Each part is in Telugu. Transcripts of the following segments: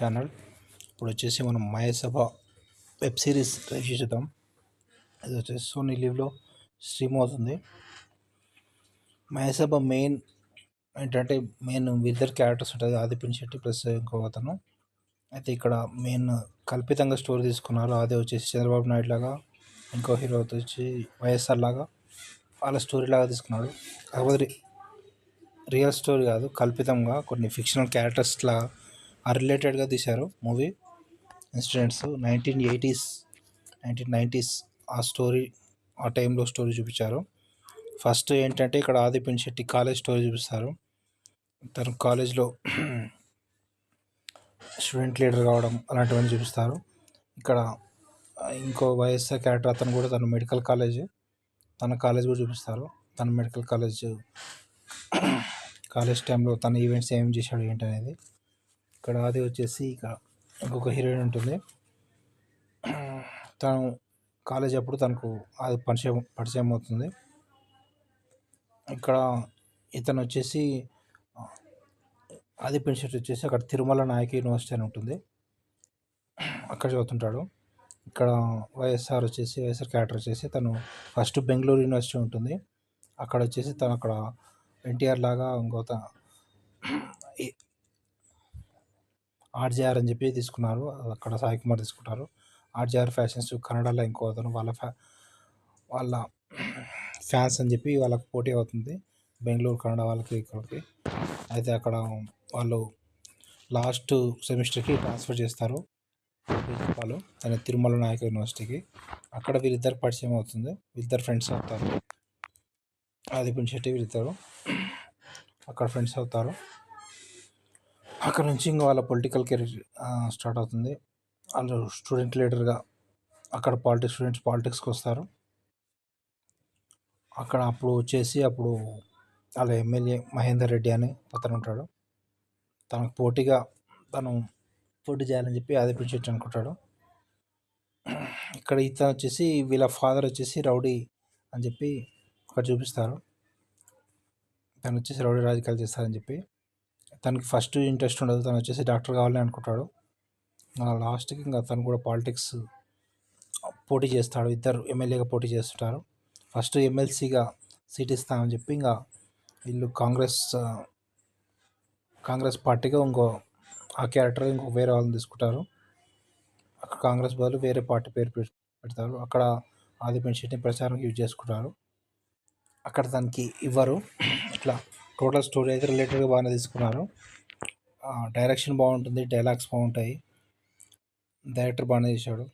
ఛానల్. ఇప్పుడు వచ్చేసి మనం మహేసభ వెబ్ సిరీస్ రివ్యూ చేద్దాం. ఇది వచ్చేసి సోనీ లీవ్లో స్ట్రీమ్ అవుతుంది. మహేసభ మెయిన్ ఏంటంటే ఇద్దరు క్యారెక్టర్స్ ఉంటుంది, ఆది పినిశెట్టి ప్లస్ ఇంకో అతను. అయితే ఇక్కడ మెయిన్ కల్పితంగా స్టోరీ తీసుకున్నారు. ఆది వచ్చేసి చంద్రబాబు నాయుడు లాగా, ఇంకో హీరో వచ్చి వైఎస్ఆర్ లాగా వాళ్ళ స్టోరీ లాగా తీసుకున్నాడు. కాకపోతే రియల్ స్టోరీ కాదు, కల్పితంగా కొన్ని ఫిక్షనల్ క్యారెక్టర్స్లా రిలేటెడ్గా తీశారు మూవీ. ఇన్సిడెంట్స్ 1990s ఆ స్టోరీ, ఆ టైంలో స్టోరీ చూపించారు. ఫస్ట్ ఏంటంటే ఇక్కడ ఆది పినిశెట్టి కాలేజ్ స్టోరీ చూపిస్తారు. తను కాలేజ్లో స్టూడెంట్ లీడర్ కావడం అలాంటివన్నీ చూపిస్తారు. ఇక్కడ ఇంకో వైఎస్ఆర్ క్యారెక్టర్ అతను కూడా తన మెడికల్ కాలేజ్, తన కాలేజ్ కూడా చూపిస్తారు. తన మెడికల్ కాలేజ్ టైంలో తన ఈవెంట్స్ ఏం చేశాడు ఏంటి అనేది. ఇక్కడ అది వచ్చేసి ఇక ఇంకొక హీరోయిన్ ఉంటుంది. తను కాలేజ్ అప్పుడు తనకు అది పరిచయం అవుతుంది. ఇక్కడ ఇతను వచ్చేసి ఆది పినిశెట్టి వచ్చేసి అక్కడ తిరుమల నాయక యూనివర్సిటీ అని ఉంటుంది, అక్కడ చదువుతుంటాడు. ఇక్కడ వైఎస్ఆర్ క్యారెక్టర్ వచ్చేసి తను ఫస్ట్ బెంగళూరు యూనివర్సిటీ ఉంటుంది, అక్కడ వచ్చేసి తను అక్కడ ఎన్టీఆర్ లాగా ఇంకొక ఆర్జేఆర్ అని చెప్పి తీసుకున్నారు. అక్కడ సాయి కుమార్ తీసుకుంటారు. ఆర్జేఆర్ ఫ్యాషన్స్ కన్నడలో ఇంకో అతను వాళ్ళ ఫ్యాన్స్ అని చెప్పి వాళ్ళకి పోటీ అవుతుంది, బెంగళూరు కన్నడ వాళ్ళకి ఇక్కడికి. అయితే అక్కడ వాళ్ళు లాస్ట్ సెమిస్టర్కి ట్రాన్స్ఫర్ చేస్తారు వాళ్ళు తన తిరుమల నాయక యూనివర్సిటీకి. అక్కడ వీళ్ళిద్దరు పరిచయం అవుతుంది, వీళ్ళిద్దరు ఫ్రెండ్స్ అవుతారు. ఆది పినిశెట్టి వీళ్ళిద్దరు అక్కడ ఫ్రెండ్స్ అవుతారు. అక్కడ నుంచి ఇంకా వాళ్ళ పొలిటికల్ కెరీర్ స్టార్ట్ అవుతుంది. వాళ్ళు స్టూడెంట్ లీడర్గా అక్కడ స్టూడెంట్స్ పాలిటిక్స్కి వస్తారు. అక్కడ అప్పుడు వాళ్ళ ఎమ్మెల్యే మహేందర్ రెడ్డి అని అతను ఉంటాడు. తనకు పోటీగా పోటీ చేయాలని చెప్పి ఆది పినిశెట్టి అనుకుంటాడు. ఇక్కడ ఇతను వచ్చేసి వీళ్ళ ఫాదర్ వచ్చేసి రౌడీ అని చెప్పి అక్కడ చూపిస్తారు. తను వచ్చేసి రౌడీ రాజకీయాలు చేస్తారని చెప్పి. తనకి ఫస్ట్ ఇంట్రెస్ట్ ఉండదు, తను వచ్చేసి డాక్టర్ కావాలని అనుకుంటాడు. లాస్ట్కి ఇంకా తను కూడా పాలిటిక్స్ పోటీ చేస్తాడు. ఇద్దరు ఎమ్మెల్యేగా పోటీ చేస్తుంటారు. ఫస్ట్ ఎమ్మెల్సీగా సీట్ ఇస్తామని చెప్పి ఇంకా వీళ్ళు కాంగ్రెస్ పార్టీగా ఆ క్యారెక్టర్ వేరే వాళ్ళని తీసుకుంటారు. అక్కడ కాంగ్రెస్ బదులు వేరే పార్టీ పేరు పెడతారు. అక్కడ ఆది పినిశెట్టిని ప్రచారం యూజ్ చేసుకుంటారు. అక్కడ తనకి ఇవ్వరు. ఇట్లా టోటల్ స్టోరీ అయితే రిలేటెడ్గా బాగానే తీసుకున్నారు. డైరెక్షన్ బాగుంటుంది, డైలాగ్స్ బాగుంటాయి, డైరెక్టర్ బాగానే చేశాడు.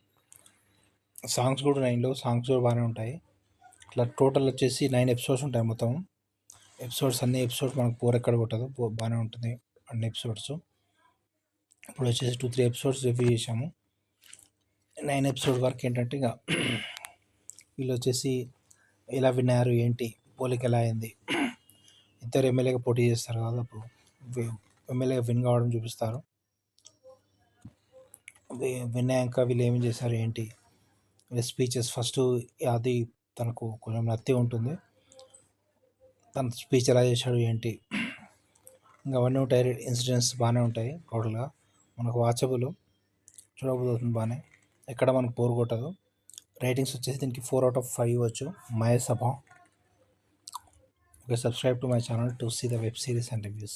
సాంగ్స్ కూడా సాంగ్స్ కూడా బాగానే ఉంటాయి. ఇట్లా టోటల్ వచ్చేసి 9 ఎపిసోడ్స్ ఉంటాయి మొత్తం. అన్ని ఎపిసోడ్స్ మనకు బోర్ ఎక్కడ కొట్టదు, బాగానే ఉంటుంది అన్ని ఎపిసోడ్స్. ఇప్పుడు వచ్చేసి 2-3 ఎపిసోడ్స్ రివ్యూ చేసాము. 9 ఎపిసోడ్ వరకు ఏంటంటే ఇంకా వీళ్ళు వచ్చేసి ఎలా విన్నారు ఏంటి, పోలిక ఎలా అయింది, ఇద్దరు ఎమ్మెల్యేగా పోటీ చేస్తారు కదా, అప్పుడు ఎమ్మెల్యేగా విన్ కావడం చూపిస్తారు. విన్ అయ్యాక వీళ్ళు ఏమి చేశారు ఏంటి, స్పీచెస్ ఫస్ట్ అది తనకు కొంచెం నత్తి ఉంటుంది, తన స్పీచ్ ఎలా చేశాడు ఏంటి, ఇంకా అవన్నీ ఉంటాయి. ఇన్సిడెంట్స్ బాగానే ఉంటాయి. టోటల్గా మనకు వాచబుల్, చూడబోతుంది బాగానే, ఎక్కడ మనకు బోర్ కొట్టదు. రేటింగ్స్ వచ్చేసి దీనికి 4/5 ఇవ్వచ్చు. మహేసభ. Okay, subscribe to my channel to see the web series and reviews.